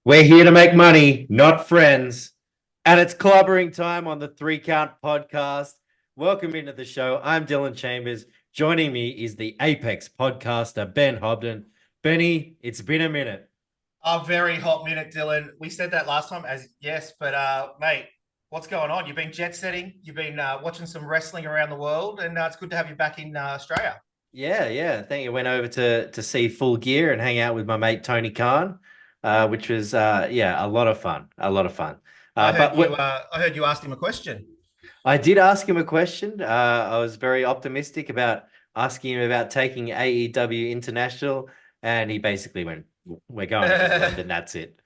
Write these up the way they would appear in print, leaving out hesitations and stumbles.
We're here to make money, not friends. And it's clobbering time on the Three Count podcast. Welcome into the show. I'm Dylan Chambers. Joining me is the Apex podcaster, Ben Hobden. Benny, it's been a minute. A very hot minute, Dylan. We said that last time as yes, but mate, what's going on? You've been jet setting, you've been watching some wrestling around the world, and it's good to have you back in Australia. Yeah. I think I went over to see Full Gear and hang out with my mate Tony Khan, which was a lot of fun. A lot of fun. I heard you asked him a question. I did ask him a question. I was very optimistic about asking him about taking AEW International, and he basically went, "We're going to England, and that's it."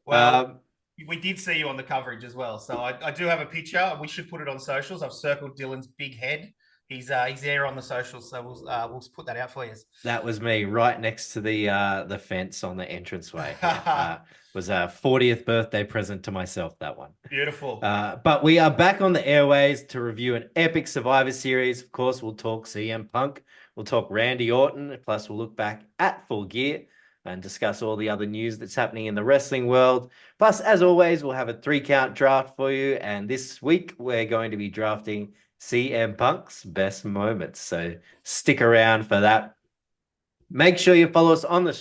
Well, Um, we did see you on the coverage as well, so I do have a picture. We should put it on socials. I've circled Dylan's big head. He's there on the socials, so we'll put that out for you. that was me right next to the fence on the entranceway. Yeah, was a 40th birthday present to myself, that one. Beautiful. But we are back on the airways to review an epic Survivor Series. Of course, we'll talk CM Punk, we'll talk Randy Orton, plus we'll look back at Full Gear and discuss all the other news that's happening in the wrestling world. Plus, as always, we'll have a 3-count draft for you. And this week, we're going to be drafting CM Punk's best moments. So stick around for that. Make sure you follow us on the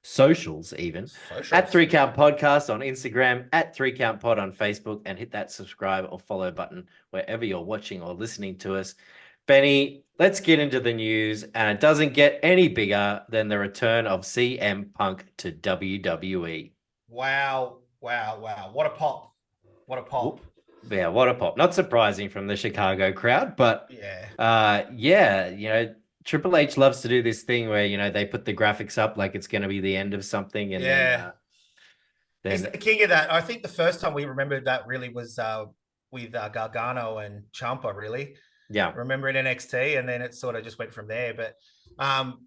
socials even, at 3Count Podcast on Instagram, at 3Count Pod on Facebook, and hit that subscribe or follow button wherever you're watching or listening to us. Benny, let's get into the news, and it doesn't get any bigger than the return of CM Punk to WWE. Wow. What a pop. What a pop. Yeah, what a pop. Not surprising from the Chicago crowd, but Triple H loves to do this thing where, they put the graphics up like it's going to be the end of something. And then he's the king of that. I think the first time we remembered that really was with Gargano and Ciampa, really. Yeah. Remember in NXT, and then it sort of just went from there. But how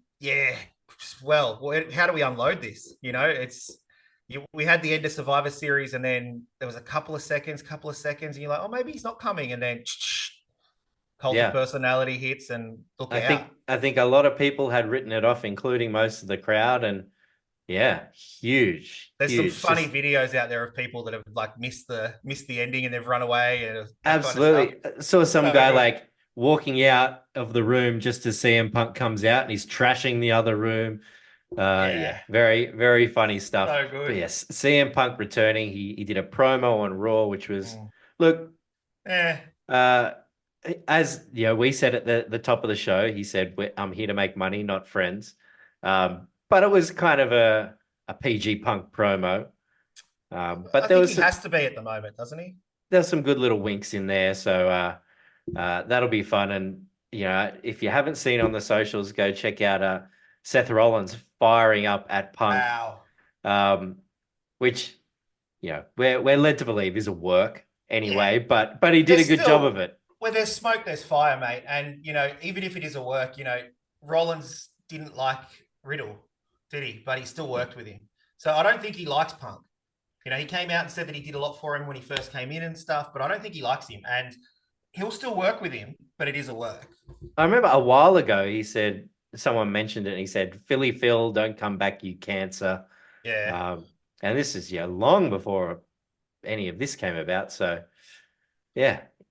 do we unload this? We had the end of Survivor Series, and then there was a couple of seconds, and you're like, oh, maybe he's not coming. And then cult of personality hits, and look out. I think a lot of people had written it off, including most of the crowd, and huge. There's some funny videos out there of people that have like missed the ending and they've run away and absolutely kind of saw some guy like walking out of the room just as CM Punk comes out and he's trashing the other room. Very, very funny stuff. So good. But yes, CM Punk returning. He did a promo on Raw, which was as we said at the top of the show, he said, "I'm here to make money, not friends." But it was kind of a PG Punk promo. But he has to be at the moment, doesn't he? There's some good little winks in there, so that'll be fun. And if you haven't seen on the socials, go check out Seth Rollins firing up at Punk. Wow. Which we're led to believe is a work anyway, but he did a good job of it. Where there's smoke, there's fire, mate. And even if it is a work, Rollins didn't like Riddle, did he? But he still worked with him. So I don't think he likes Punk. He came out and said that he did a lot for him when he first came in and stuff, but I don't think he likes him. And he'll still work with him, but it is a work. I remember a while ago he said, someone mentioned it, and he said, "Philly Phil, don't come back, you cancer." Yeah. And this is long before any of this came about. So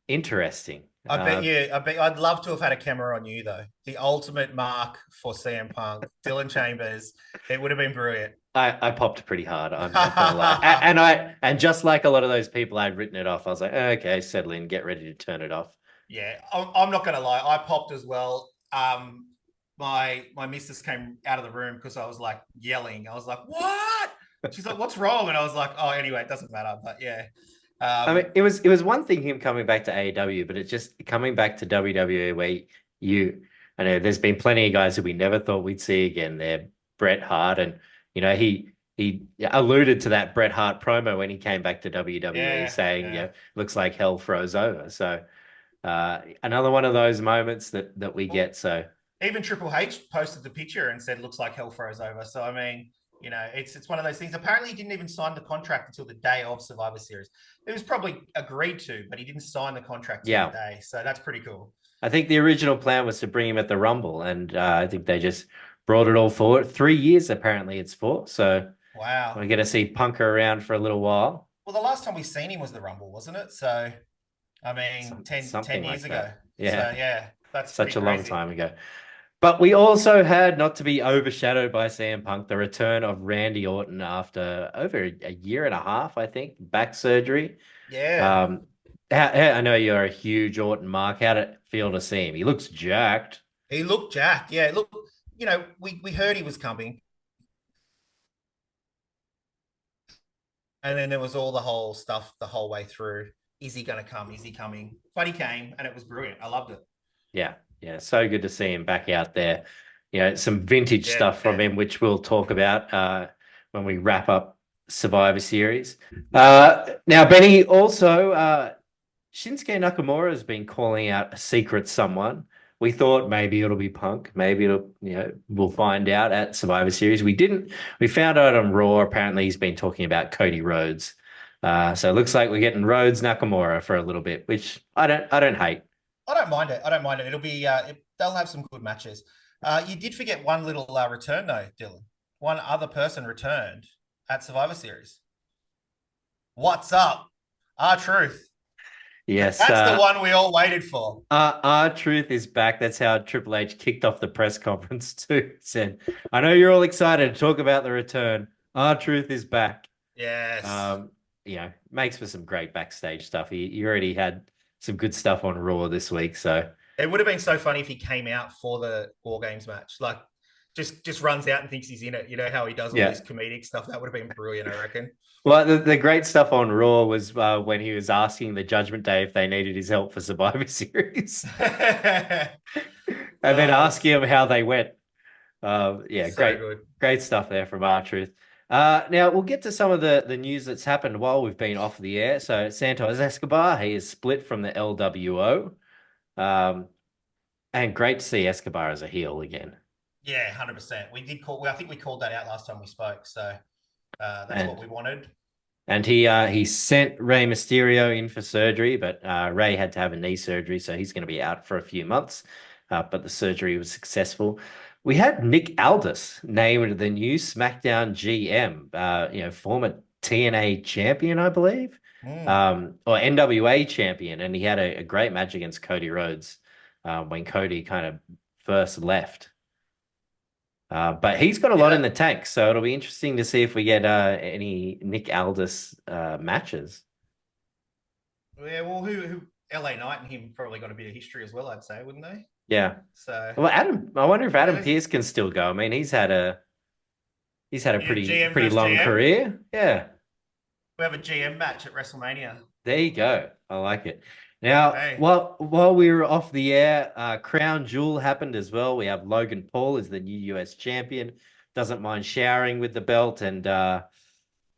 interesting. I'd love to have had a camera on you though. The ultimate mark for CM Punk, Dylan Chambers. It would have been brilliant. I popped pretty hard. I'm not gonna lie. And just like a lot of those people, I'd written it off. I was like, okay, settle in, get ready to turn it off. Yeah, I'm not gonna lie. I popped as well. My missus came out of the room because I was like yelling. I was like, "What?" She's like, "What's wrong?" And I was like, "Oh, anyway, it doesn't matter." But yeah. I mean, it was one thing him coming back to AEW, but it's just coming back to WWE where I know there's been plenty of guys who we never thought we'd see again. There, Bret Hart, and he alluded to that Bret Hart promo when he came back to WWE, saying, looks like hell froze over. So another one of those moments that we get. So even Triple H posted the picture and said, "Looks like hell froze over." So I mean, it's one of those things. Apparently, he didn't even sign the contract until the day of Survivor Series. It was probably agreed to, but he didn't sign the contract until the day. So that's pretty cool. I think the original plan was to bring him at the Rumble, and I think they just brought it all forward. 3 years, apparently, it's for. So Wow. We're going to see Punk around for a little while. Well, the last time we seen him was the Rumble, wasn't it? So, I mean, ten Something years like ago. that. Yeah, So, yeah, that's such pretty a long crazy. time ago. But we also had, not to be overshadowed by CM Punk, the return of Randy Orton after over a year and a half, I think, back surgery. Yeah. Um, I know you're a huge Orton mark. How did it feel to see him? He looks jacked. He looked jacked. Yeah, look, we heard he was coming. And then there was all the whole stuff the whole way through. Is he going to come? Is he coming? But he came and it was brilliant. I loved it. Yeah, yeah, so good to see him back out there. Some vintage Yeah. stuff from him, which we'll talk about when we wrap up Survivor Series. Now, Benny, also, Shinsuke Nakamura has been calling out a secret someone. We thought maybe it'll be Punk. Maybe we'll find out at Survivor Series. We didn't. We found out on Raw. Apparently, he's been talking about Cody Rhodes. So it looks like we're getting Rhodes Nakamura for a little bit, which I don't hate. I don't mind it. I don't mind it. It'll be, they'll have some good matches. You did forget one little return, though, Dylan. One other person returned at Survivor Series. What's up? R-Truth. Yes, That's the one we all waited for. R-Truth is back. That's how Triple H kicked off the press conference too. Said, "I know you're all excited to talk about the return. R-Truth is back." Yes. Um, makes for some great backstage stuff. He already had some good stuff on Raw this week, so It would have been so funny if he came out for the War Games match. Like, just runs out and thinks he's in it. You know how he does all yeah. this comedic stuff? That would have been brilliant, I reckon. Well, the great stuff on Raw was when he was asking the Judgment Day if they needed his help for Survivor Series, and then That's asking him how they went. Yeah, so great, good. great stuff there from R-Truth. Now we'll get to some of the news that's happened while we've been off the air. So Santos Escobar, he is split from the LWO, and great to see Escobar as a heel again. Yeah, 100%. We did call. I think we called that out last time we spoke. So that's what And we wanted. and he sent Rey Mysterio in for surgery, but Rey had to have a knee surgery, so he's going to be out for a few months. But the surgery was successful. We had Nick Aldis named the new SmackDown GM. Former TNA champion, I believe, Mm. or NWA champion, and he had a great match against Cody Rhodes when Cody kind of first left. But he's got a lot in Yeah. the tank, so it'll be interesting to see if we get any Nick Aldis matches. Yeah. Well, who LA Knight and him probably got a bit of history as well, I'd say, wouldn't they? Yeah. So Well, I wonder if Adam yeah, Pearce can still go. I mean, he's had a yeah, pretty GM pretty versus long GM. career. Yeah. We have a GM match at WrestleMania. There you go. I like it. Now, Hey, while we were off the air, Crown Jewel happened as well. We have Logan Paul as the new US champion. Doesn't mind showering with the belt and doing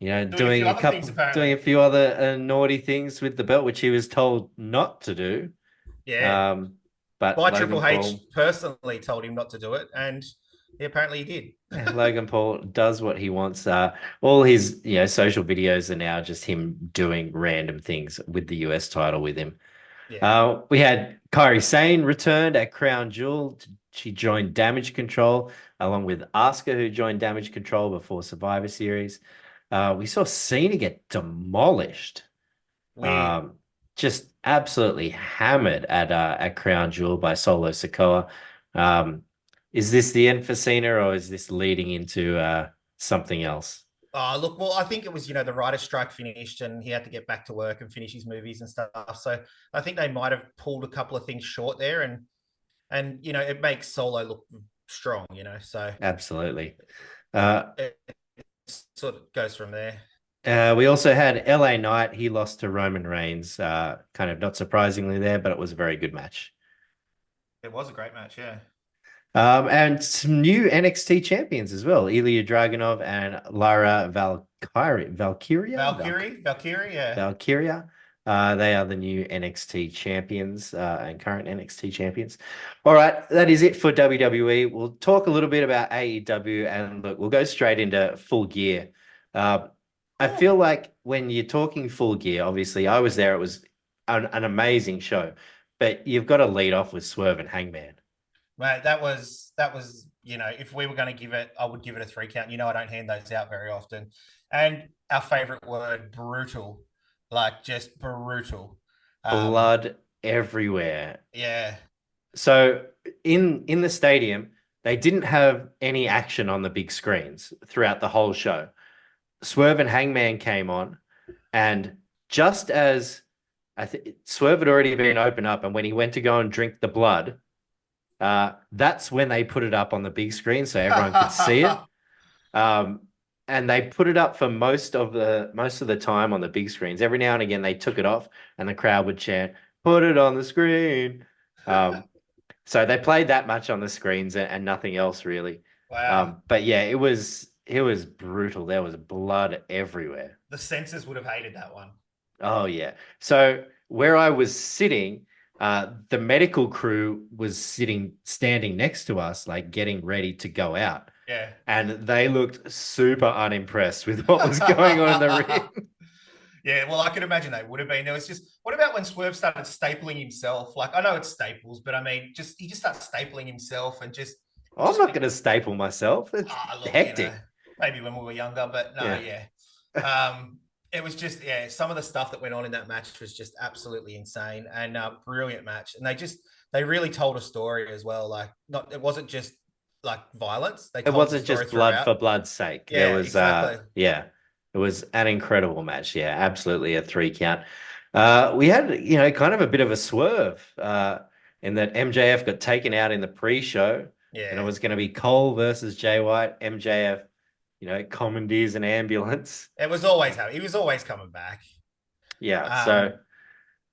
a few other things doing apparently. a few other naughty things with the belt, which he was told not to do. Yeah. Um, but By Logan Triple H Paul, personally told him not to do it, and he did. Logan Paul does what he wants. All his social videos are now just him doing random things with the US title with him. Yeah. We had Kairi Sane returned at Crown Jewel. She joined Damage Control along with Asuka, who joined Damage Control before Survivor Series. We saw Cena get demolished, Weird. um, just absolutely hammered at Crown Jewel by Solo Sikoa. Um, is this the end for Cena, or is this leading into something else? Look, well, I think it was, the writer's strike finished and he had to get back to work and finish his movies and stuff. So I think they might have pulled a couple of things short there and it makes Solo look strong, so Absolutely. Uh, it sort of goes from there. we also had LA Knight. He lost to Roman Reigns, kind of not surprisingly there, but it was a very good match. It was a great match, yeah. And some new NXT champions as well. Ilya Dragunov and Lara Valkyrie, yeah. Valkyria. They are the new NXT champions and current NXT champions. All right, that is it for WWE. We'll talk a little bit about AEW and look, we'll go straight into Full Gear. Uh, I feel Ooh. like when you're talking Full Gear, obviously I was there. It was an amazing show, but you've got to lead off with Swerve and Hangman. Mate, that was, if we were going to give it, I would give it a 3 count. I don't hand those out very often. And our favorite word, brutal, like just brutal. Um, Blood everywhere. yeah. So in the stadium, they didn't have any action on the big screens throughout the whole show. Swerve and Hangman came on, and just as I think Swerve had already been opened up, and when he went to go and drink the blood, that's when they put it up on the big screen so everyone could see it. Um, and they put it up for most of the time on the big screens. Every now and again, they took it off, and the crowd would chant, "Put it on the screen." Um, so they played that much on the screens and nothing else really. Wow. But yeah, it was brutal. There was blood everywhere. The censors would have hated that one. Oh yeah. So where I was sitting, the medical crew was standing next to us, like getting ready to go out. Yeah. And they looked super unimpressed with what was going on in the ring. Yeah, well, I can imagine they would have been. There was just, what about when Swerve started stapling himself? Like, I know it's staples, but I mean, just he just starts stapling himself and just, it I'm just not went, going to staple myself. It's look, hectic. maybe when we were younger, but no, Yeah. yeah. It was just, yeah, some of the stuff that went on in that match was just absolutely insane and brilliant match. And they really told a story as well. Like, not, it wasn't just like violence. They It told the wasn't story just blood throughout. for blood's sake. There Yeah, was exactly. yeah, it was an incredible match. Yeah, absolutely a 3 count. We had, kind of a bit of a swerve in that MJF got taken out in the pre-show and it Yeah. was going to be Cole versus Jay White. MJF, commandeers an ambulance. It was always how he was always coming back. Yeah, so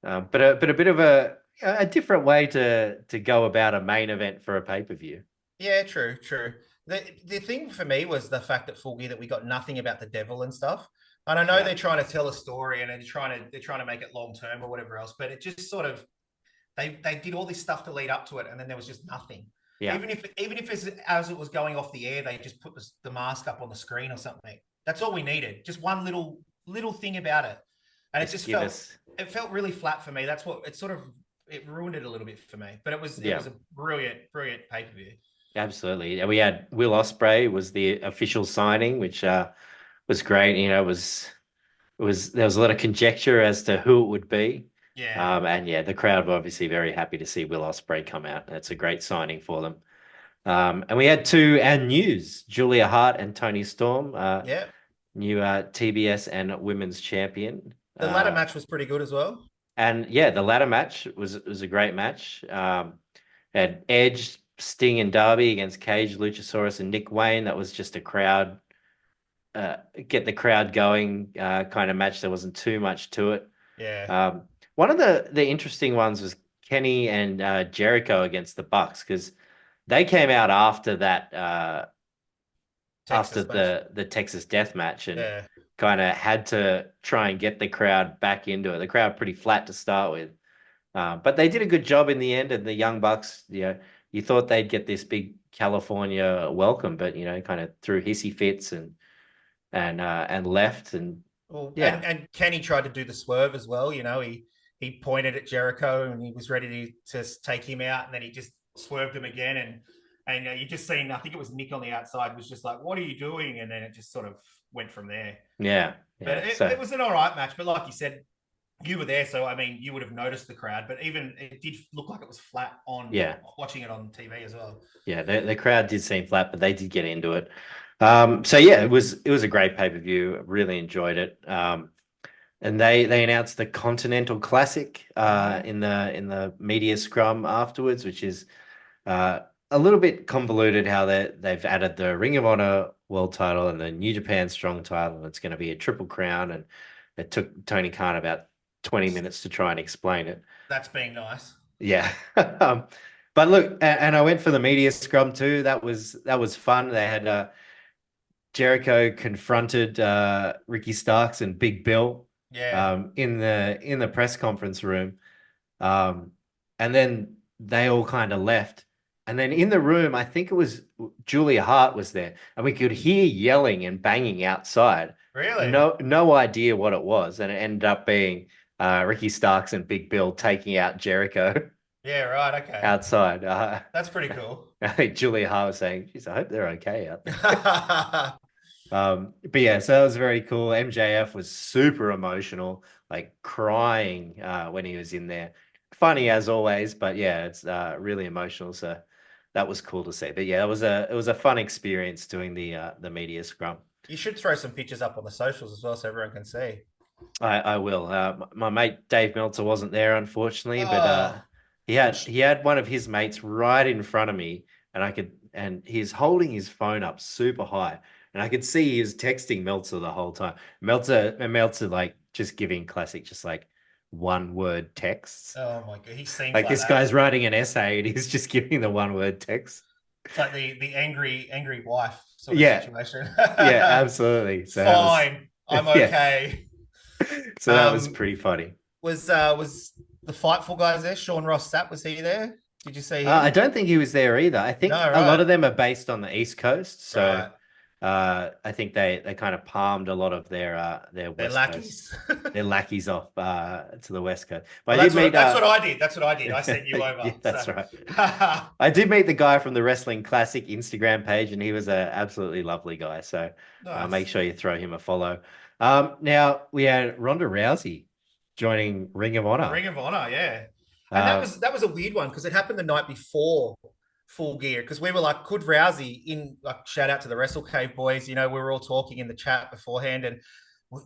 Um, but a bit of a different way to go about a main event for a pay-per-view. yeah, true, true. The thing for me was the fact that Full Gear that we got nothing about the devil and stuff. And I know Yeah. they're trying to tell a story and they're trying to make it long term or whatever else, but it just sort of they did all this stuff to lead up to it, and then there was just nothing. Yeah. Even if as it was going off the air, they just put the mask up on the screen or something. That's all we needed. Just one little thing about it, and it Just just give felt us it felt really flat for me. That's what it sort of it ruined it a little bit for me. But it was yeah. a brilliant pay per view. Absolutely. And we had Will Ospreay was the official signing, which was great. It was there was a lot of conjecture as to who it would be. Yeah, And yeah, the crowd were obviously very happy to see Will Ospreay come out. That's a great signing for them. And we had two and news, Julia Hart and Tony Storm, yeah. new TBS and women's champion. The ladder Uh, match was pretty good as well. and yeah, the ladder match was a great match. Had Edge, Sting, and Darby against Cage, Luchasaurus, and Nick Wayne. That was just a crowd, get the crowd going kind of match. There wasn't too much to it. Yeah, Um, One of the interesting ones was Kenny and Jericho against the Bucks because they came out after that after Texas match. the Texas Death Match and Yeah, kind of had to try and get the crowd back into it. The crowd pretty flat to start with. But they did a good job in the end, and the Young Bucks, you thought they'd get this big California welcome, but kind of threw hissy fits and left, and well, yeah, and Kenny tried to do the swerve as well. He pointed at Jericho and he was ready to take him out, and then he just swerved him again, and you just seen, I think it was Nick on the outside was just like, "What are you doing?" And then it just sort of went from there. yeah, But yeah. it So was an all right match. But like you said, you were there, so I mean, you would have noticed the crowd. But even it did look like it was flat on yeah, watching it on TV as well. yeah, the crowd did seem flat, but they did get into it. So yeah, it was a great pay-per-view. Really enjoyed it. And they announced the Continental Classic Mm-hmm. in the media scrum afterwards, which is a little bit convoluted how they've added the Ring of Honor World Title and the New Japan Strong Title, and it's going to be a triple crown. And it took Tony Khan about 20 minutes to try and explain it. That's being nice. Yeah. But look, and I went for the media scrum too. That was fun. They had Jericho confronted Ricky Starks and Big Bill Yeah, in the press conference room. Um, and then they all kind of left. And then in the room, I think it was Julia Hart was there, and we could hear yelling and banging outside. really. No idea what it was, and it ended up being Ricky Starks and Big Bill taking out Jericho. Yeah, right. Okay. outside. That's pretty cool. I think Julia Hart was saying, "Geez, I hope they're okay out there." But yeah, so that was very cool. MJF was super emotional, like crying when he was in there. Funny as always, but yeah, it's really emotional. So that was cool to see. But yeah, it was a fun experience doing the media scrum. You should throw some pictures up on the socials as well so everyone can see. I will. My mate Dave Meltzer wasn't there, unfortunately, but Oh, he I'm had sh- he had one of his mates right in front of me, and he's holding his phone up super high, and I could see he was texting Meltzer the whole time. Meltzer like just giving classic, just like one word texts. oh my God. He seems Like like this that. guy's writing an essay and he's just giving the one word text. It's like the angry wife sort of Yeah, situation. yeah, absolutely. So that was Fine. I'm yeah. okay. So that was Um, pretty funny. was the Fightful guys there? Sean Ross Sapp, was he there? Did you see I him? don't think he was there either. I No, think a lot right. of them are based on the East Coast, so Right. I think they kind of palmed a lot of their They're West Coast, lackeys. their lackeys off to the West Coast. But Well, I did meet that's what I did. That's what I did. I sent you yeah, over. that's So right. I did meet the guy from the Wrestling Classic Instagram page, and he was an absolutely lovely guy. So make nice. sure you throw him a follow. Now we had Ronda Rousey joining Ring of Honor. Ring of Honor, yeah. And Uh, that was a weird one because it happened the night before Full Gear because we were like, could Rousey in like shout out to the Wrestle Cave boys? You know, we were all talking in the chat beforehand, and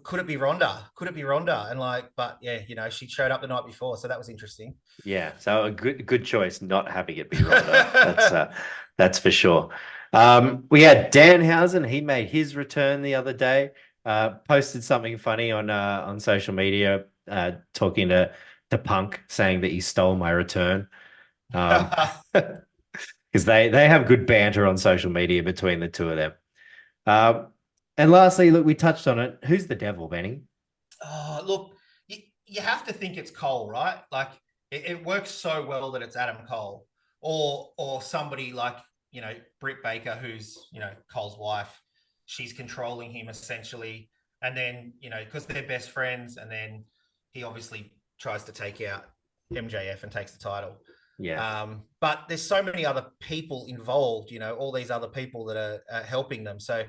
could it be Ronda? Could it be Ronda? And like, but yeah, you know, she showed up the night before, so that was interesting. Yeah, so a good choice not having it be Ronda. That's for sure. We had Danhausen. He made his return the other day. Posted something funny on social media, talking to Punk, saying that he stole my return. Um, because they have good banter on social media between the two of them. Um, and lastly, look, we touched on it. Who's the devil, Benny? Oh, look, you have to think it's Cole, right? Like it works so well that it's Adam Cole or somebody like, you know, Britt Baker, who's, you know, Cole's wife. She's controlling him essentially. And then, you know, because they're best friends, and then he obviously tries to take out MJF and takes the title. Yeah. But there's so many other people involved, you know, all these other people that are helping them. So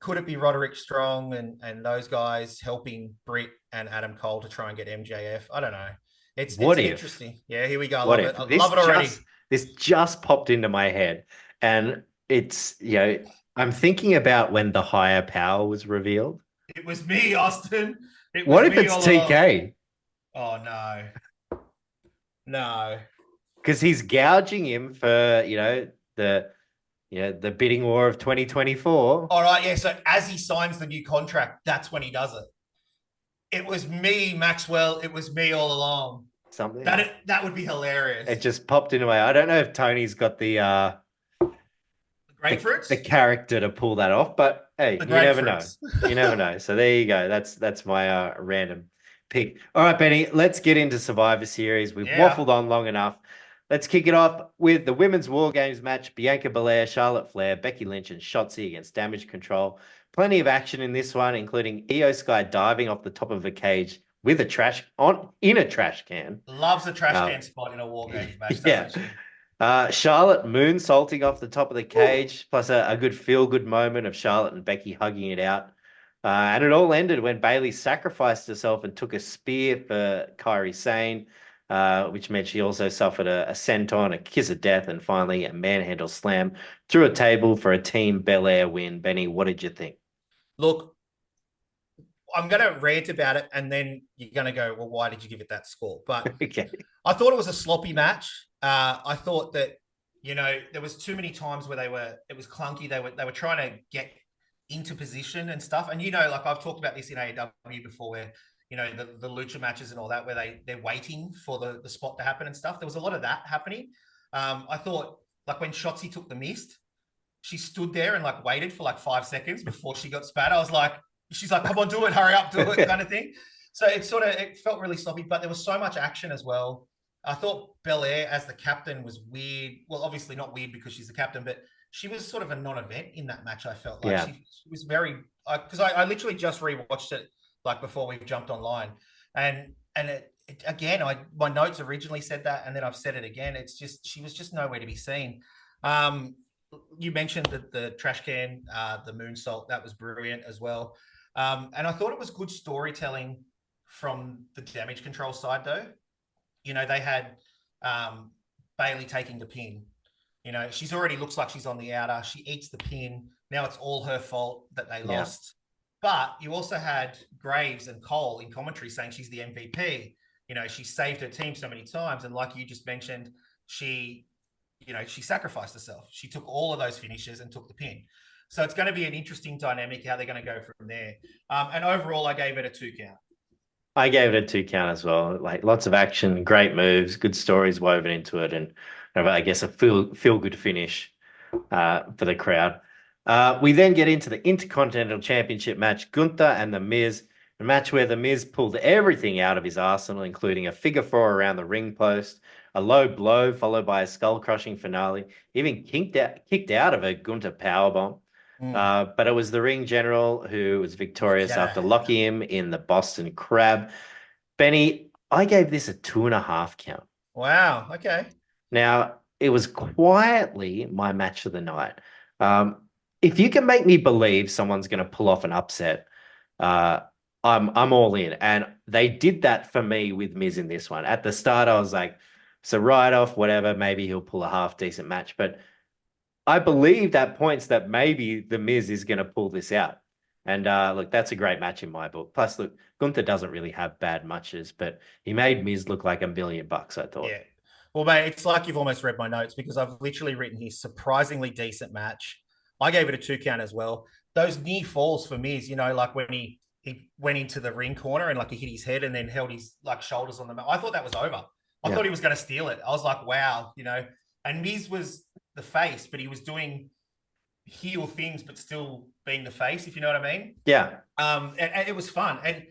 could it be Roderick Strong and those guys helping Britt and Adam Cole to try and get MJF? I don't know. It's What an if? interesting. Yeah, here we go. I What love if it. I love it just already. this just popped into my head, and it's I'm thinking about when the higher power was revealed. It was me, Austin. It What was if me it's all along. TK? Oh no, no. Because he's gouging him for the the bidding war of 2024. All right, yeah. So as he signs the new contract, that's when he does it. It was me, Maxwell. It was me all along. Something. That would be It hilarious. just popped into my. I don't know if Tony's got The the grapefruits. character to pull that off, but hey, The you never know. grapefruits. You never know. So there you go. That's my random pick. All right, Benny, let's get into Survivor Series. We've Yeah. waffled on long enough. Let's kick it off with the women's War Games match. Bianca Belair, Charlotte Flair, Becky Lynch, and Shotzi against Damage Control. Plenty of action in this one, including Io Sky diving off the top of a cage with a trash on in a trash can. Loves a trash Uh, can spot in a War Games match, yeah. doesn't she? Charlotte moonsaulting off the top of the Woo. cage, plus a good feel-good moment of Charlotte and Becky hugging it out. And it all ended when Bayley sacrificed herself and took a spear for Kairi Sane, which meant she also suffered a senton, a kiss of death, and finally a manhandle slam through a table for a Team Belair win. Benny, what did you think? Look, I'm going to rant about it, and then you're going to go, well, why did you give it that score? But Okay. I thought it was a sloppy match. I thought that, you know, there was too many times where it was clunky. They were trying to get into position and stuff. And, you know, like I've talked about this in AEW before where, you know, the lucha matches and all that, where they're waiting for the spot to happen and stuff. There was a lot of that happening. I thought like when Shotzi took the mist, she stood there and like waited for like 5 seconds before she got spat. I was like, she's like, come on, do it, hurry up, do it, kind of thing. So it felt really sloppy, but there was so much action as well. I thought Belair as the captain was weird. Well, obviously not weird because she's the captain, but she was sort of a non-event in that match. I felt like Yeah. she was very because I literally just rewatched it like before we jumped online, and again, my notes originally said that, and then I've said it again. It's just she was just nowhere to be seen. Um, you mentioned the trash can, the moonsault, that was brilliant as well. And I thought it was good storytelling from the damage control side, though. They had um, Bailey taking the pin. She's already looks like she's on the outer. She eats the pin. Now it's all her fault that they Yeah. lost. But you also had Graves and Cole in commentary saying she's the MVP. She saved her team so many times. And like you just mentioned, she, she sacrificed herself. She took all of those finishes and took the pin. So it's going to be an interesting dynamic how they're going to go from there. And overall, I gave it a 2 count. I gave it a 2 count as well. Like lots of action, great moves, good stories woven into it, and I guess a feel good finish for the crowd. We then get into the Intercontinental Championship match, Gunther and The Miz, a match where The Miz pulled everything out of his arsenal, including a figure four around the ring post, a low blow followed by a skull-crushing finale, even kicked out of a Gunther powerbomb. But it was the ring general who was victorious Yeah. after locking him in the Boston Crab. Benny, I gave this a 2.5 count. Wow. Okay. Now, it was quietly my match of the night. If you can make me believe someone's going to pull off an upset, uh, I'm all in. And they did that for me with Miz in this one. At the start, I was like, it's a write-off, whatever. Maybe he'll pull a half decent match. But I believed at points that maybe the Miz is going to pull this out. And look, that's a great match in my book. Plus, look, Gunther doesn't really have bad matches, but he made Miz look like $1 billion, I thought. Yeah. Well, mate, it's like you've almost read my notes because I've literally written here surprisingly decent match. I gave it a 2 count as well. Those near falls for me is, like when he went into the ring corner and like he hit his head and then held his like shoulders on the mat. I thought that was over. I Yeah. thought he was going to steal it. I was like, wow, And Miz was the face, but he was doing heel things, but still being the face, if you know what I mean. Yeah. And it was fun. And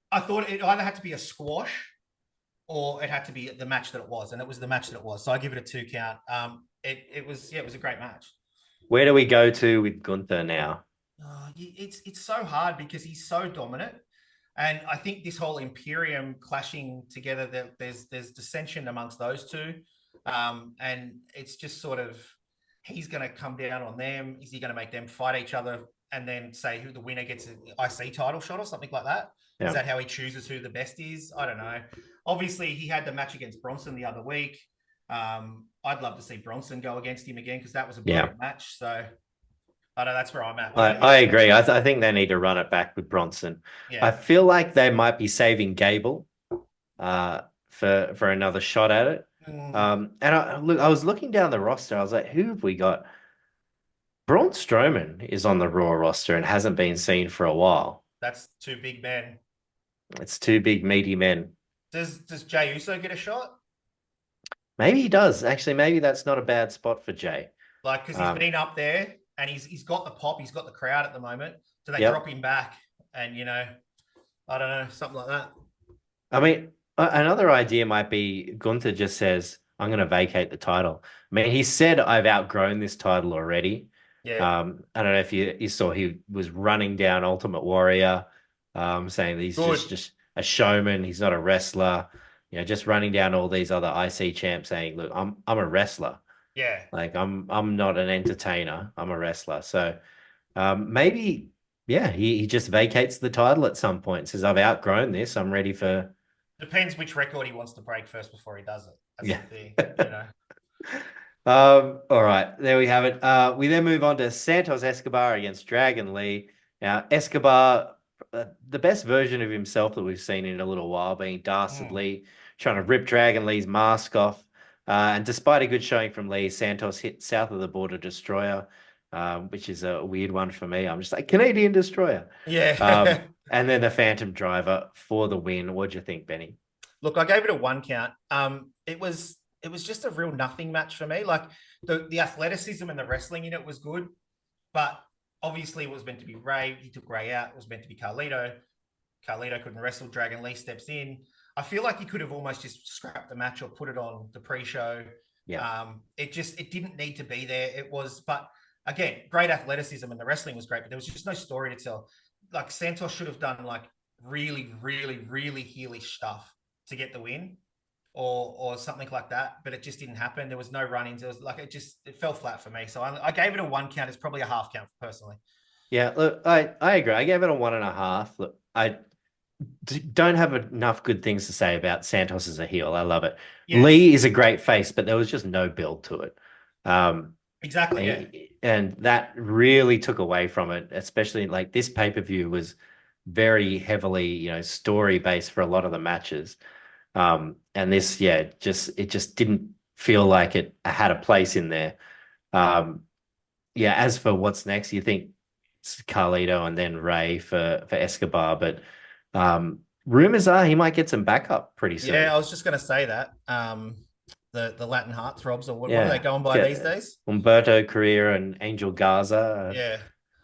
I thought it either had to be a squash or it had to be the match that it was, and it was the match that it was. So I give it a 2 count. It was it was a great match. Where do we go to with Gunther now? It's so hard because he's so dominant, and I think this whole Imperium clashing together, there's dissension amongst those two, and it's just sort of he's going to come down on them. Is he going to make them fight each other and then say who the winner gets an IC title shot or something like that? Yeah. Is that how he chooses who the best is? I don't know. Obviously, he had the match against Bronson the other week. I'd love to see Bronson go against him again because that was a brilliant match. So I know that's where I'm at. I agree. I think they need to run it back with Bronson. Yeah. I feel like they might be saving Gable for another shot at it. And I was looking down the roster. I was like, who have we got? Braun Strowman is on the Raw roster and hasn't been seen for a while. That's two big men. It's two big meaty men. Does Jey Uso get a shot? Maybe he does. Actually, maybe that's not a bad spot for Jey. Like, because he's been up there and he's got the pop, he's got the crowd at the moment. So they drop him back and, I don't know, something like that. I mean, another idea might be Gunther just says, I'm going to vacate the title. I mean, he said, I've outgrown this title already. Yeah. I don't know if you saw he was running down Ultimate Warrior, saying that he's just a showman. He's not a wrestler. Just running down all these other IC champs saying, look, I'm a wrestler. Yeah. Like I'm not an entertainer. I'm a wrestler. So maybe, he just vacates the title at some point. Says, I've outgrown this. I'm ready for. Depends which record he wants to break first before he does it. That's the thing, All right, there we have it. We then move on to Santos Escobar against Dragon Lee. Now, Escobar, the best version of himself that we've seen in a little while, being dastardly, trying to rip Dragon Lee's mask off. And despite a good showing from Lee, Santos hit south of the border destroyer, which is a weird one for me. I'm just like, Canadian destroyer. Yeah. And then the Phantom Driver for the win. What'd you think, Benny? Look, I gave it a 1 count. It was just a real nothing match for me. Like the athleticism and the wrestling in it was good, but obviously it was meant to be Ray. He took Ray out. It was meant to be Carlito. Carlito couldn't wrestle. Dragon Lee steps in. I feel like he could have almost just scrapped the match or put it on the pre-show. Yeah. It didn't need to be there. It was, but again, great athleticism and the wrestling was great, but there was just no story to tell. Like Santos should have done like really, really, really heelish stuff to get the win or something like that, but it just didn't happen. There was no run-ins. It was like it fell flat for me. So I gave it a 1 count. It's probably a half count personally. Yeah, look, I agree. I gave it a 1.5. Look, don't have enough good things to say about Santos as a heel. I love it. Yes, Lee is a great face, but there was just no build to it. exactly. Yeah, And that really took away from it, especially like this pay-per-view was very heavily, story based for a lot of the matches. And this, yeah, it just didn't feel like it had a place in there. Um, yeah, as for what's next, you think it's Carlito and then Ray for Escobar, but rumors are he might get some backup pretty yeah. soon. I was just gonna say that. The Latin heartthrobs, or what are they Yeah, going by these get days? Humberto Carrera and Angel Garza. Yeah,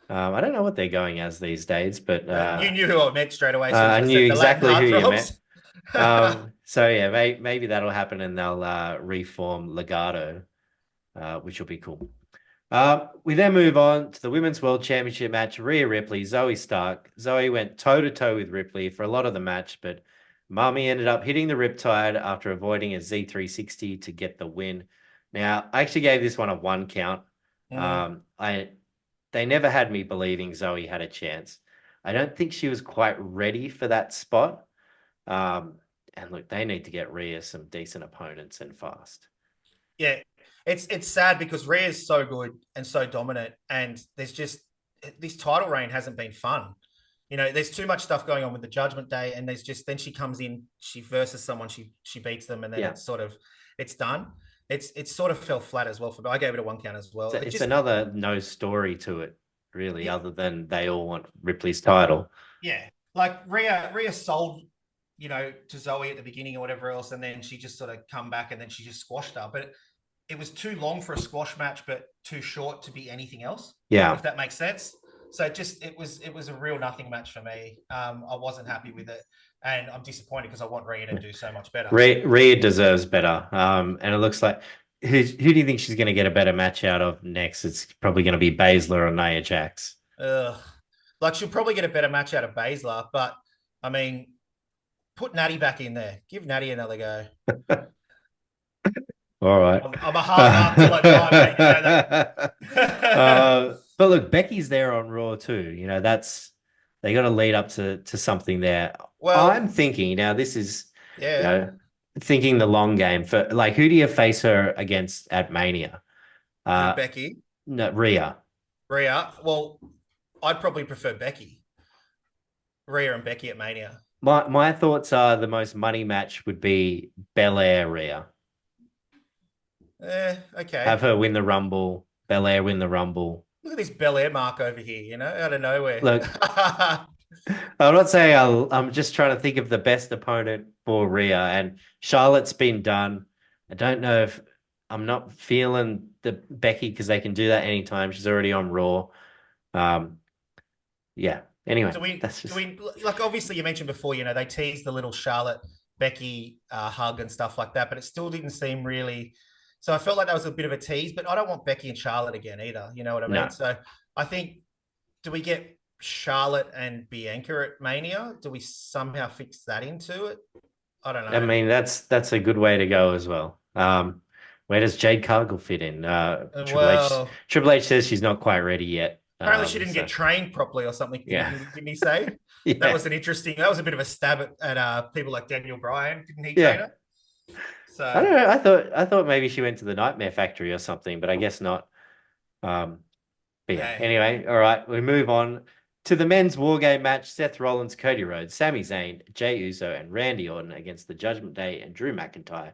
I don't know what they're going as these days, but you knew who I meant straight away as soon as I I knew said the Latin exactly who you meant. heartthrobs. So yeah, maybe that'll happen and they'll reform Legado, which will be cool. We then move on to the Women's World Championship match. Rhea Ripley, Zoe Stark. Zoe went toe to toe with Ripley for a lot of the match, but Mami ended up hitting the Riptide after avoiding a Z360 to get the win. Now, I actually gave this one a 1 count. Mm. I They never had me believing Zoe had a chance. I don't think she was quite ready for that spot. Um, and look, they need to get Rhea some decent opponents and fast. Yeah, it's sad because Rhea is so good and so dominant, and there's just this title reign hasn't been fun. There's too much stuff going on with the Judgment Day, and there's just then she comes in, she versus someone, she beats them, and then Yeah. it's done. It's sort of fell flat as well for me. I gave it a 1 count as well. It's another no story to it, really, other than they all want Ripley's title. Yeah, like Rhea sold, to Zoe at the beginning or whatever else, and then she just sort of come back and then she just squashed her. But it was too long for a squash match, but too short to be anything else. Yeah. If that makes sense. So it was a real nothing match for me. I wasn't happy with it, and I'm disappointed because I want Rhea to do so much better. Rhea deserves better. And it looks like who do you think she's going to get a better match out of next? It's probably going to be Baszler or Nia Jax. Ugh. Like she'll probably get a better match out of Baszler, but I mean, put Natty back in there. Give Natty another go. All right. I'm a hard ass till I die, mate. You know that. But look, Becky's there on Raw too. They got to lead up to something there. I'm Well, thinking now. This is you yeah. know thinking the long game for like who do you face her against at Mania? Who, Uh, Becky? no, Rhea. Rhea? Well, I'd probably prefer Becky. Rhea and Becky at Mania. My thoughts are the most money match would be Belair Rhea. Okay. Have her win the Rumble. Belair win the Rumble. Look at this Bel Air mark over here, out of nowhere. Look, I'm not saying I'm just trying to think of the best opponent for Rhea, and Charlotte's been done. I don't know if I'm not feeling the Becky because they can do that anytime. She's already on Raw. Um, yeah. Anyway, do we that's do just we like obviously you mentioned before, they teased the little Charlotte Becky hug and stuff like that, but it still didn't seem really. So I felt like that was a bit of a tease, but I don't want Becky and Charlotte again either. You know what I mean? no. So I think, do we get Charlotte and Bianca at Mania? Do we somehow fix that into it? I don't I know. mean, that's a good way to go as well. Where does Jade Cargill fit in? Well, Triple H says she's not quite ready yet. apparently she didn't So get trained properly or something. yeah, Didn't he say? That yeah, was that was a bit of a stab at people like Daniel Bryan. Didn't he train yeah. her? I So don't know. I thought maybe she went to the Nightmare Factory or something, but I guess not. Um, but yeah. hey, Anyway, all right. We move on to the men's War Game match: Seth Rollins, Cody Rhodes, Sami Zayn, Jey Uso, and Randy Orton against the Judgment Day and Drew McIntyre.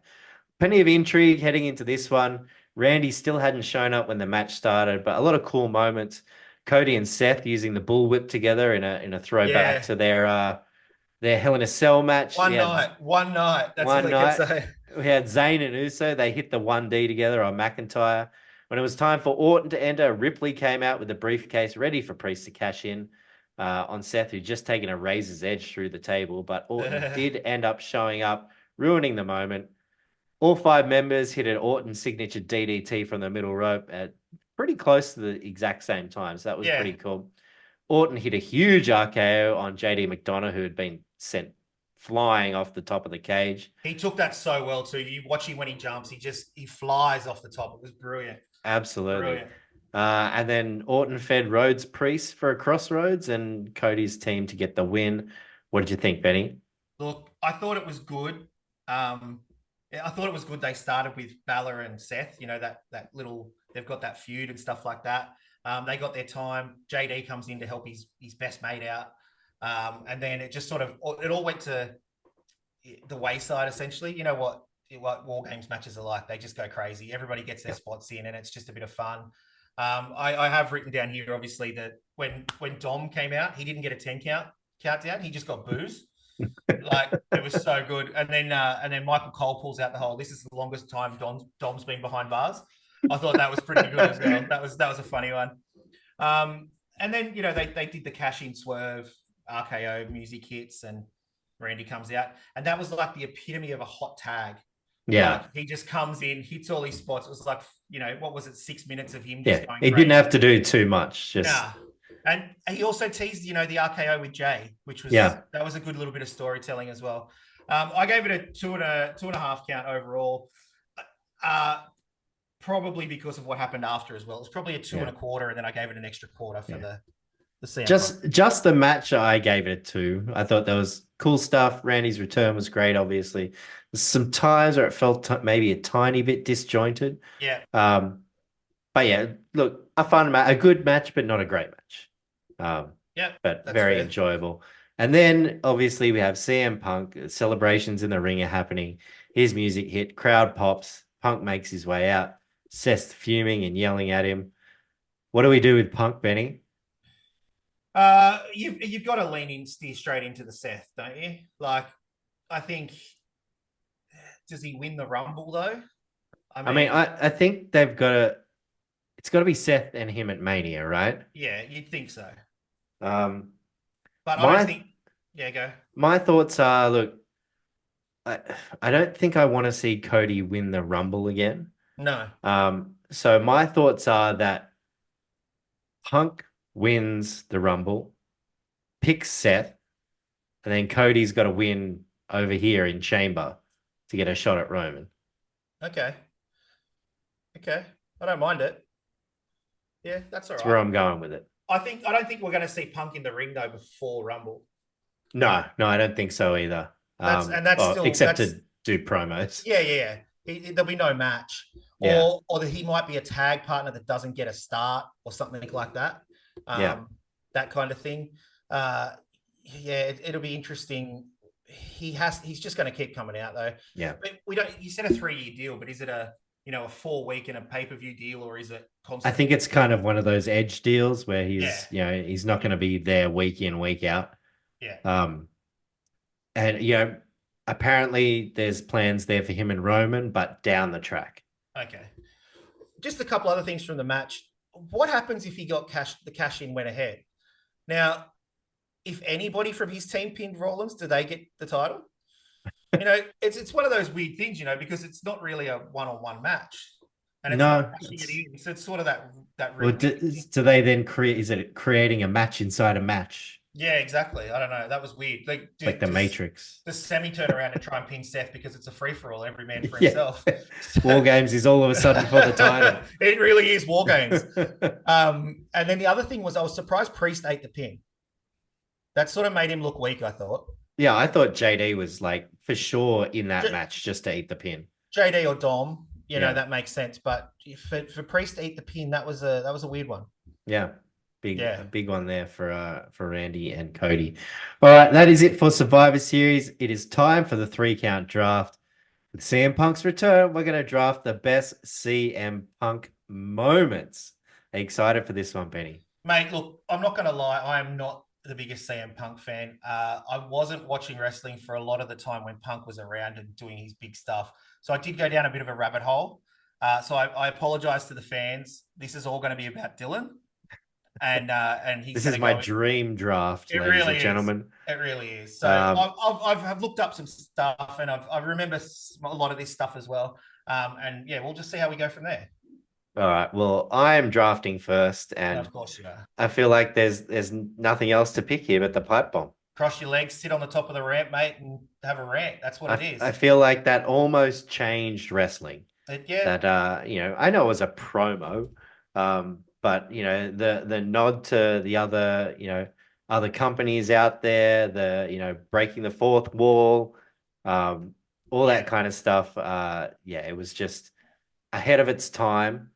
Plenty of intrigue heading into this one. Randy still hadn't shown up when the match started, but a lot of cool moments. Cody and Seth using the bullwhip together in a throwback yeah, to their Hell in a Cell match. one night. That's all One they kept night saying. we had Zayn and Uso. They hit the 1D together on McIntyre. When it was time for Orton to enter, Ripley came out with the briefcase ready for Priest to cash in on Seth, who'd just taken a razor's edge through the table. But Orton did end up showing up, ruining the moment. All five members hit an Orton signature DDT from the middle rope at pretty close to the exact same time. So that was Yeah, pretty cool. Orton hit a huge RKO on JD McDonough, who had been sent flying off the top of the cage. He took that so well too. You watch him when he jumps, he flies off the top. It was brilliant. Absolutely. Brilliant. And then Orton fed Rhodes Priest for a crossroads and Cody's team to get the win. What did you think, Benny? Look, I thought it was good. Yeah, I thought it was good. They started with Balor and Seth. You know that little they've got that feud and stuff like that. They got their time. JD comes in to help his best mate out, and then it just sort of it all went to the wayside essentially. You know what War Games matches are like. They just go crazy. Everybody gets their spots in, and it's just a bit of fun. I have written down here, obviously, that when Dom came out, he didn't get a 10 countdown. He just got booze. Like it was so good. And then Michael Cole pulls out the whole. This is the longest time Dom's been behind bars. I thought that was pretty good as well. That was a funny one. And then they did the cash in swerve, RKO music hits, and Randy comes out, and that was like the epitome of a hot tag. Yeah. Like, he just comes in, hits all his spots. It was like, what was it, 6 minutes of him Yeah. just going He crazy. didn't have to do too much. Just Nah. And he also teased, the RKO with Jay, which was Yeah. that was a good little bit of storytelling as well. I gave it a two and a half count overall. Probably because of what happened after as well. It was probably a two and a quarter, and then I gave it an extra quarter for the CM just the match. I gave it a 2. I thought that was cool stuff. Randy's return was great. Obviously, there's some times where it felt maybe a tiny bit disjointed. Yeah. But yeah, look, a good match, but not a great match. Yeah, but very fair. enjoyable. And then obviously we have CM Punk. Celebrations in the ring are happening. His music hit, crowd pops. Punk makes his way out. Seth's fuming and yelling at him. What do we do with Punk, Benny? You've got to steer straight into the Seth, don't you? Like, I think, does he win the Rumble though? I mean, I think they've got to. It's got to be Seth and him at Mania, right? Yeah, you'd think so. But I don't think. Yeah, go. My thoughts are, look, I don't think I want to see Cody win the Rumble again. No. So my thoughts are that Punk wins the Rumble, picks Seth, and then Cody's got to win over here in Chamber to get a shot at Roman. Okay. I don't mind it. Yeah, that's all right. That's where I'm going with it. I don't think we're going to see Punk in the ring though before Rumble. No, I don't think so either. Except to do promos. Yeah. There'll be no match, or that he might be a tag partner that doesn't get a start or something like that. That kind of thing. It'll be interesting. He's just going to keep coming out though. Yeah, but we don't. You said a 3-year deal, but is it a 4-week and a pay-per-view deal, or is it constant? I think it's kind of one of those edge deals where he's not going to be there week in, week out. Yeah. And apparently there's plans there for him and Roman, but down the track. Okay. Just a couple other things from the match. What happens if he got the cash in went ahead? Now, if anybody from his team pinned Rollins, do they get the title? It's one of those weird things, because it's not really a one-on-one match. And it's sort of that well, do they then create? Is it creating a match inside a match? Yeah, exactly. I don't know. That was weird. Like the Matrix. The Semi turn around and try and pin Seth because it's a free-for-all, every man for himself. War Games is all of a sudden for the title. It really is War Games. And then the other thing was I was surprised Priest ate the pin. That sort of made him look weak, I thought. Yeah, I thought JD was like for sure in that match just to eat the pin. JD or Dom, that makes sense. But for Priest to eat the pin, that was a weird one. Yeah. Big one there for Randy and Cody. All right, that is it for Survivor Series. It is time for the 3-count draft. With CM Punk's return, we're going to draft the best CM Punk moments. Are you excited for this one, Benny? Mate, look, I'm not going to lie. I am not the biggest CM Punk fan. I wasn't watching wrestling for a lot of the time when Punk was around and doing his big stuff. So I did go down a bit of a rabbit hole. So I apologize to the fans. This is all going to be about Dylan. And he's this is my dream draft, ladies and gentlemen. It really is. So I've looked up some stuff, and I remember a lot of this stuff as well. And we'll just see how we go from there. All right. Well, I am drafting first, and of course you are. I feel like there's nothing else to pick here but the pipe bomb. Cross your legs, sit on the top of the ramp, mate, and have a rant. That's what it I is. feel like that almost changed wrestling. Yeah, That I know it was a promo, but the nod to the other, other companies out there, the breaking the fourth wall, all yeah. that kind of stuff. Yeah, it was just ahead of its time,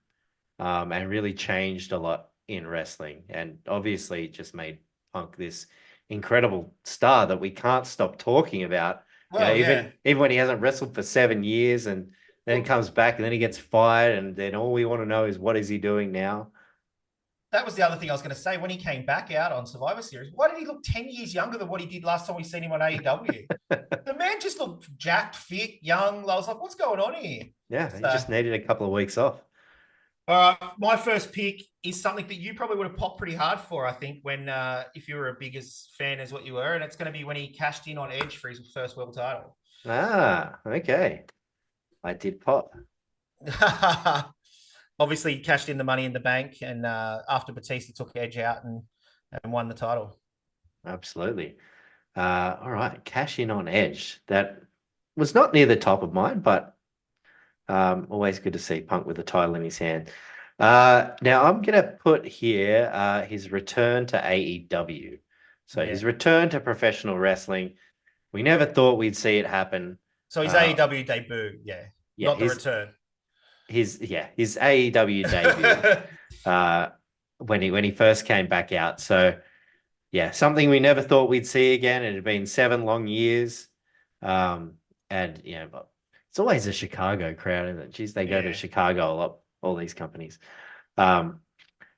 and really changed a lot in wrestling, and obviously just made Punk this incredible star that we can't stop talking about. Well, yeah. Even when he hasn't wrestled for 7 years, and then Well, comes back, and then he gets fired, and then all we want to know is what is he doing now? that was the other thing I was going to say. When he came back out on Survivor Series, why did he look 10 years younger than what he did last time we seen him on AEW? The man just looked jacked, fit, young. I was like, what's going on here? Yeah, he So, just needed a couple of weeks off. my first pick is something that you probably would have popped pretty hard for, I think, when if you were a big as fan as what you were, and it's going to be when he cashed in on Edge for his first world title. Okay. I did pop. Obviously, he cashed in the Money in the Bank, and after Batista took Edge out and won the title. Absolutely. All right, cash in on Edge. That was not near the top of mine, but always good to see Punk with the title in his hand. Now I'm gonna put here his return to AEW. So Yeah. his return to professional wrestling. We never thought we'd see it happen. So his Uh, AEW debut, yeah, yeah, not the return. his AEW debut. Uh, when he first came back out. So yeah, something we never thought we'd see again. It had been 7 long years. And but it's always a Chicago crowd, isn't it? Geez, they go to Yeah. Chicago a lot, all these companies. Um,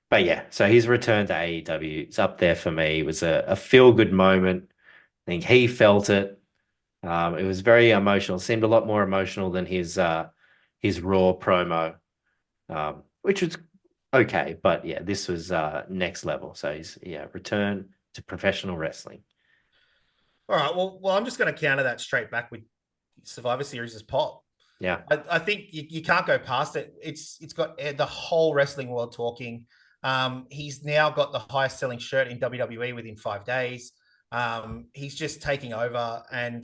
but yeah, so his return to AEW is up there for me. It was a feel-good moment. I think he felt it. It was very emotional. Seemed a lot more emotional than his Raw promo, which was okay. But yeah, this was next level. So he's return to professional wrestling. All right. Well, I'm just going to counter that straight back with Survivor Series as pop. Yeah. I think you can't go past it. It's got the whole wrestling world talking. He's now got the highest selling shirt in WWE within 5 days. He's just taking over, and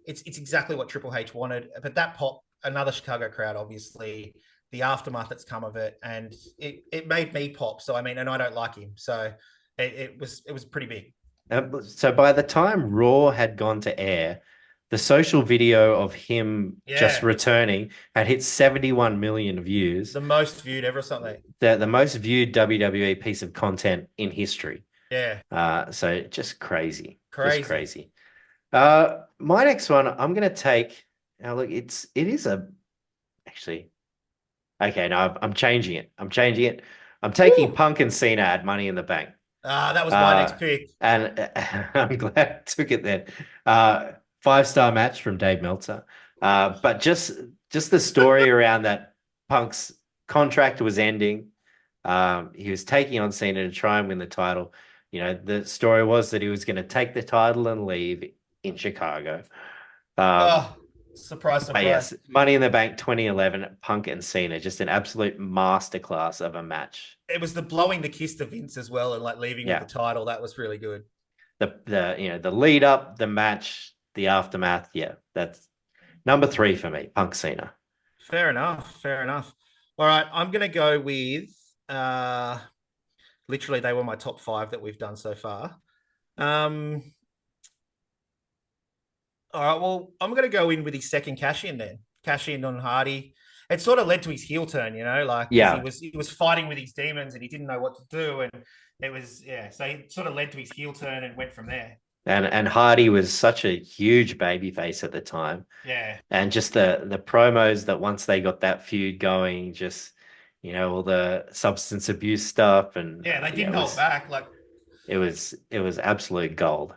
it's exactly what Triple H wanted. But that pop, another Chicago crowd, obviously, the aftermath that's come of it, and it made me pop. So I mean, and I don't like him, so it was pretty big. So by the time Raw had gone to air, the social video of him just Yeah, returning had hit 71 million views, the most viewed ever or something. the most viewed WWE piece of content in history. Yeah, So just crazy, just crazy. crazy. My next one, I'm gonna take. Now look, it is a actually okay. No, I'm changing it. I'm changing it. I'm taking Woo! Punk and Cena at Money in the Bank. That was my next Uh, pick. and I'm glad I took it then. 5-star match from Dave Meltzer. But just the story around that Punk's contract was ending. He was taking on Cena to try and win the title. The story was that he was going to take the title and leave in Chicago. Um, Oh, surprise, but surprise. yes, Money in the Bank 2011, Punk and Cena, just an absolute masterclass of a match. It was the blowing the kiss to Vince as well and like leaving with the Yeah. title. That was really good. The lead up, the match, the aftermath. Yeah, that's number 3 for me, Punk Cena. Fair enough. Fair enough. All right. I'm going to go with uh, literally, they were my top five that we've done so far. Um, all right. Well, I'm going to go in with his second cash in then. Cash in on Hardy. It sort of led to his heel turn, like because he Yeah, was he was fighting with his demons and he didn't know what to do, and it was So he sort of led to his heel turn and went from there. and Hardy was such a huge babyface at the time, Yeah, and just the promos that once they got that feud going, just all the substance abuse stuff, and yeah. They yeah, didn't hold back. Like, it was absolute gold.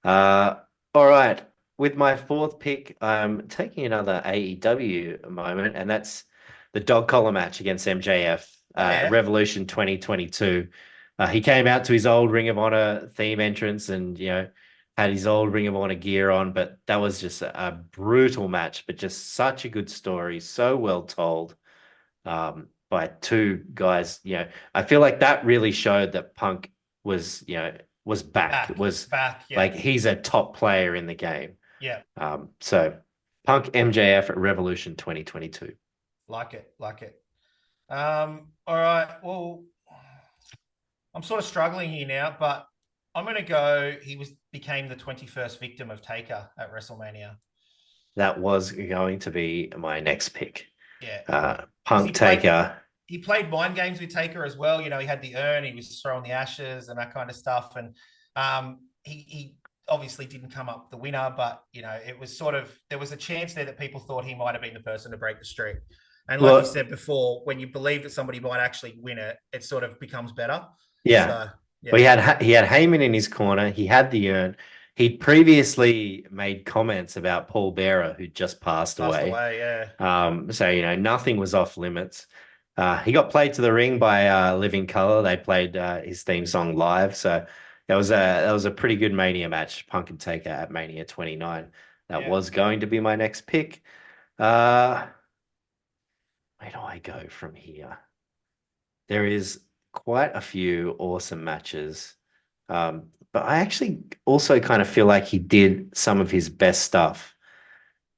All right. With my fourth pick, I'm taking another AEW moment, and that's the dog collar match against MJF, oh yeah, Revolution 2022. He came out to his old Ring of Honor theme entrance and, had his old Ring of Honor gear on, but that was just a brutal match, but just such a good story, so well told, by two guys. I feel like that really showed that Punk was, was back. It Back, was back. Yeah, like he's a top player in the game. yeah. So Punk MJF at Revolution 2022. Like it, like it. All right. Well, I'm sort of struggling here now, but I'm going to go. He became the 21st victim of Taker at WrestleMania. That was going to be my next pick. Yeah, because Punk Taker. he played mind games with Taker as well. You know, he had the urn, he was throwing the ashes and that kind of stuff, and he obviously didn't come up the winner, but you know, it was sort of there was a chance there that people thought he might have been the person to break the streak. And like you Well, said before, when you believe that somebody might actually win it, it sort of becomes better. yeah. So Well, yeah, he had Heyman in his corner. He had the urn. He'd previously made comments about Paul Bearer, who just passed passed away. away. Yeah, So nothing was off limits. He got played to the ring by Living Color. They played his theme song live. So that was a pretty good Mania match. Punk and Taker at Mania 29. That yeah. was going to be my next pick. Uh, where do I go from here? There is quite a few awesome matches. But I actually also kind of feel like he did some of his best stuff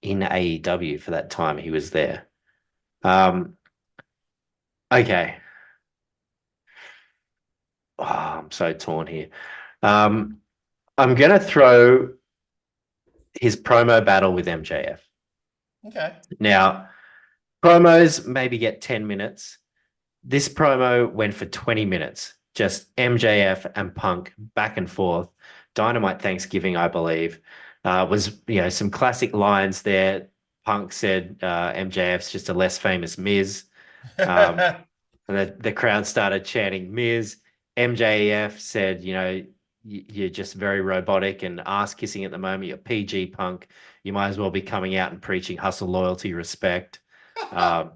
in AEW for that time he was there. Um, okay. Oh, I'm so torn here. Um, I'm gonna throw his promo battle with MJF. Okay. Now, promos maybe get 10 minutes. This promo went for 20 minutes, just MJF and Punk back and forth. Dynamite Thanksgiving, I believe, was some classic lines there. Punk said MJF's just a less famous Miz. Um, and the crowd started chanting Miz. MJF said, you're just very robotic and ass kissing at the moment. You're PG Punk. You might as well be coming out and preaching hustle, loyalty, respect. Um,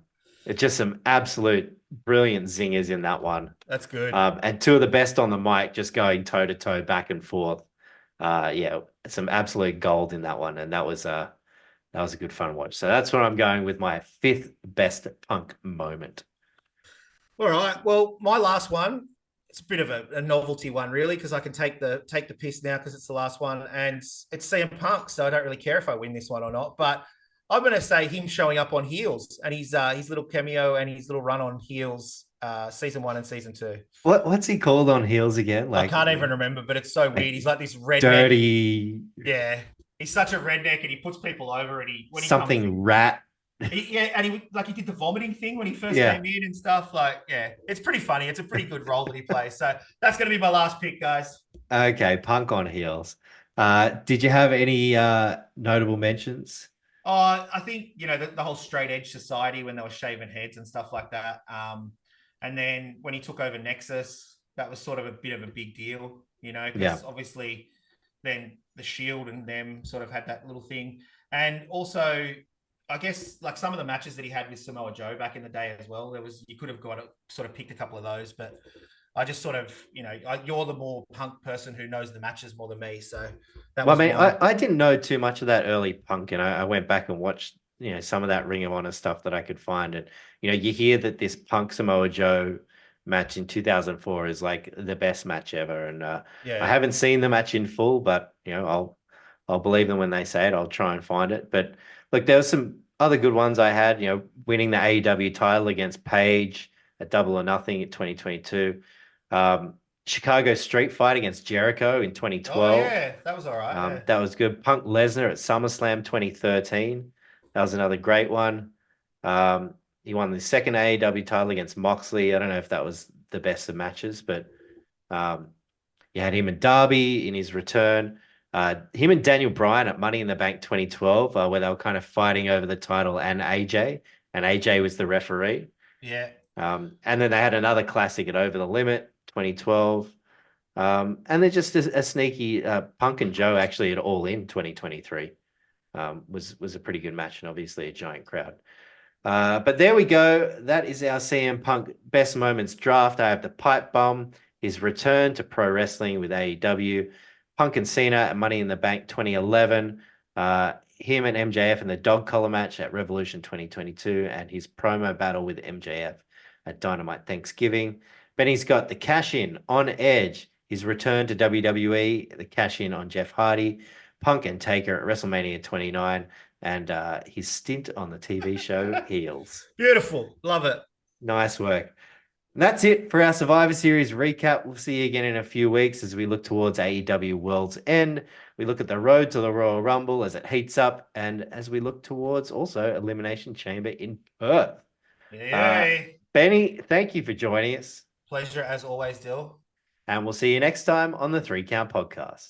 it's just some absolute brilliant zingers in that one. That's good. And two of the best on the mic, just going toe to toe, back and forth. Yeah, some absolute gold in that one, and that was a good fun watch. So that's what I'm going with my fifth best Punk moment. All right. Well, my last one, it's a bit of a novelty one, really, because I can take the piss now because it's the last one, and it's CM Punk, so I don't really care if I win this one or not. But I'm going to say him showing up on heels and his little cameo and his little run on heels, season 1 and season 2. What's he called on heels again? I can't even remember, but it's so like weird. He's like this redneck. dirty Yeah, he's such a redneck, and he puts people over. And he comes something in, rat. yeah, and he did the vomiting thing when he first Yeah. came in and stuff. Like, yeah, it's pretty funny. It's a pretty good role that he plays. So that's going to be my last pick, guys. Okay, Punk on heels. Did you have any notable mentions? I think the whole straight edge society when they were shaving heads and stuff like that. And then when he took over Nexus, that was sort of a bit of a big deal, Yeah. because obviously then the Shield and them sort of had that little thing, and also I guess like some of the matches that he had with Samoa Joe back in the day as well. You could have sort of picked a couple of those, but I just sort of, you're the more Punk person who knows the matches more than me. So that Well, was I mean, mine. I didn't know too much of that early Punk, and I went back and watched, some of that Ring of Honor stuff that I could find. And, you hear that this Punk Samoa Joe match in 2004 is like the best match ever. And I Yeah. haven't seen the match in full, but, I'll believe them when they say it. I'll try and find it. But look, there were some other good ones I had, winning the AEW title against Page at Double or Nothing in 2022. Chicago Street Fight against Jericho in Oh 2012. yeah, that was all right. Yeah. That was good. Punk Lesnar at SummerSlam 2013. That was another great one. He won the second AEW title against Moxley. I don't know if that was the best of matches, but um, you had him and Darby in his return. Him and Daniel Bryan at Money in the Bank 2012, where they were kind of fighting over the title and AJ was the referee. Yeah. And then they had another classic at Over the Limit 2012. And they're just a sneaky Punk and Joe actually at All In 2023 was a pretty good match and obviously a giant crowd. But there we go. That is our CM Punk best moments draft. I have the pipe bomb, his return to pro wrestling with AEW, Punk and Cena at Money in the Bank 2011, him and MJF in the dog collar match at Revolution 2022, and his promo battle with MJF at Dynamite Thanksgiving. Then he's got the cash in on Edge, his return to WWE, the cash in on Jeff Hardy, Punk and Taker at WrestleMania 29, and his stint on the TV show Heels. Beautiful. Love it. Nice work. And that's it for our Survivor Series recap. We'll see you again in a few weeks as we look towards AEW World's End. We look at the road to the Royal Rumble as it heats up, and as we look towards also Elimination Chamber in Perth. Yay. Benny, thank you for joining us. Pleasure as always, Dill. And we'll see you next time on the 3 Count Podcast.